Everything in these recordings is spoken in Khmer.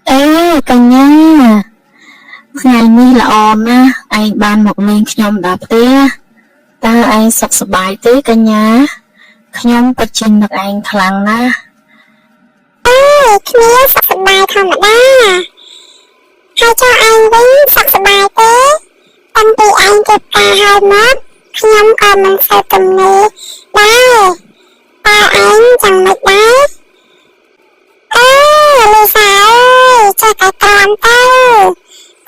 Ê cả nhà, ngàyនេះល្អណាស់ឯងបានមកលេងខ្ញុំដល់ផ្ទះតើឯងសុខសប្បាយទេកញ្ញាខ្ញុំពិតជានឹកឯងខ្លាំងណាស់គ្នាសុខសប្បាយធម្មតាហើយចុះឯងវិញសុខសប្បាយទេតាំងពីឯងទៅការហើយមកខ្ញុំក៏មិនសូវទំនេរដែរតើឯងចាំមិនដែរលីសាអើយចេះតែត្រាំទៅ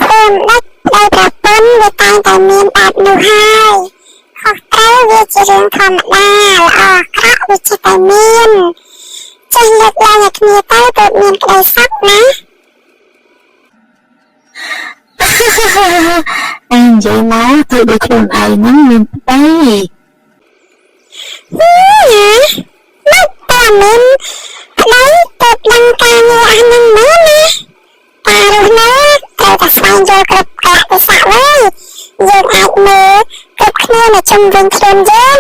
ខ្លួនដឹកដោយប្រពន្ធវាតែងតែមានបែបនោះហើយខុសត្រូវវាជារឿងធម្មតាល្អអាក្រក់វាចេះតែមានចេះលើកឡើងឲ្យគ្នាទៅទើបមានក្តីសុខណាឯងនិយាយមកធ្វើដូចខ្លួនឯងហ្នឹងមានប្តីមិនតាមានប្តីទៅដឹងការងារអាហ្នឹងមើលណាតារស់នៅត្រូវតែស្វែងយល់គ្រប់កាលៈទេសៈវិញយើងអាចមើលគ្រប់គ្នានៅជុំវិញខ្លួនយើង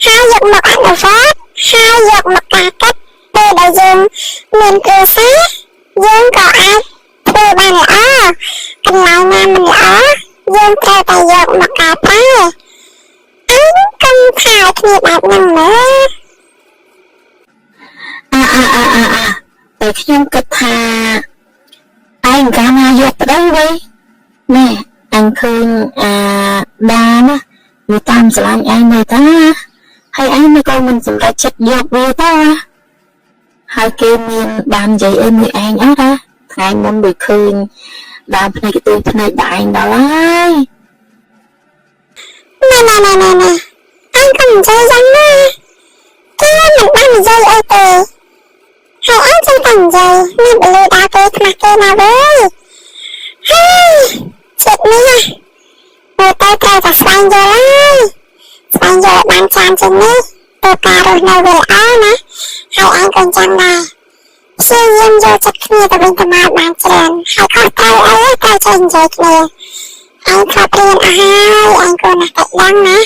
ហើយយកមកអនុវត្តហើយយកមកការកាត់ពេលដែលយើងមានគ្រួសារយើងក៏អាចធ្វើបានល្អកន្លែងណាមិនល្អយើងត្រូវតែយកមកកែប្រែអញកុំថាគ្នាបែបហ្នឹងមើលតែខ្ញុំគិតថាឯងកាលណាយកប្តីវិញណែអញឃើញដាណាវាតាមស្រឡាញ់ឯងនៅតាហើយឯងមិនក៏មិនសម្រេចចិត្តយកវាទៅហើយគេមានបាននិយាយអីមួយឯងអត់ថ្ងៃមុនដូចឃើញដើមភ្នែកទៅភ្នែកដែរឯងដល់ហើយណែអញក៏និយាយយ៉ាងណាគេមិនបាននិយាយអីទេហើយអញចង់តែនិយាយមានបលូដើរគេខ្មាស់គេណាវិញហើយចិត្តនេះមើលទៅត្រូវតែស្វែងយល់ហើយស្វែងយល់បានច្រើនជាងនេះទៅការរស់នៅវាល្អណាហើយអញក៏ចាំដែរព្យាយាមយកចិត្តគ្នាទៅវិញទៅមកបានច្រើនហើយខុសត្រូវអីត្រូវចេះនិយាយគ្នាអញខំរៀនអស់ហើយអញគួរណាស់តែដឹងណា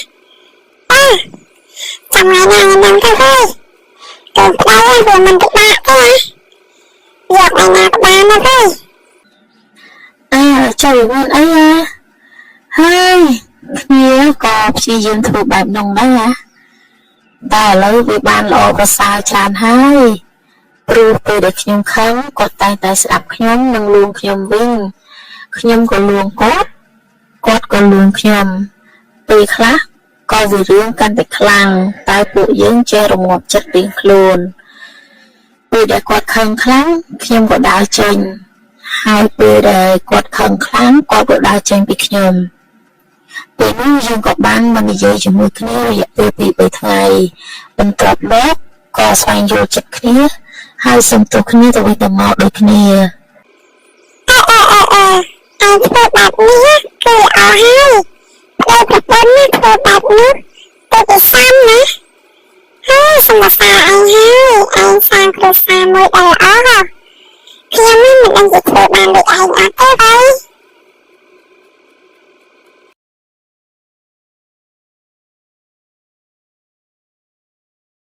ចាំថ្ងៃណាហ្នឹងទៅហើយទៅផ្ទៃវាមិនពិបាកទេយកថ្ងៃណាក៏បានមកទេចូលវិញអីហើយគ្នាក៏ព្យាយាមធ្វើបែបនោះដែរតែឥឡូវវាបានល្អប្រសើរច្រើនហើយព្រោះពេលដែលខ្ញុំខឹងគាត់តែងតែស្ដាប់ខ្ញុំនិងលួងខ្ញុំវិញខ្ញុំក៏លួងគាត់ក៏លួងខ្ញុំពេលខ្លះក៏វារឿងកាន់តែខ្លាំងតែពួកយើងចេះរងាប់ចិត្តពីខ្លួនពេលដែលគាត់ខឹងខ្លាំងខ្ញុំក៏ដើរចេញហើយពេលដែលគាត់ខឹងខ្លាំងគាត់ក៏ដើរចេញពីខ្ញុំពេលនោះយើងក៏បានមកនិយាយជាមួយគ្នារយៈពេល 2-3 ថ្ងៃបន្ទាប់មកក៏ស្វែងយល់ចិត្តគ្នាហើយសុំទោសគ្នាទៅវិញទៅមកដូចគ្នាអញធ្វើបែបនេះគឺល្អហើយពេលប្រពន្ធធ្វើបែបនេះទៅវាសាំណាហើយសម្រាប់សារអញហើយអញសាងគ្រួសារមួយដែលល្អខ្ញុំមិនដឹងจะធ្វើបានដូចឯងអត់ទេ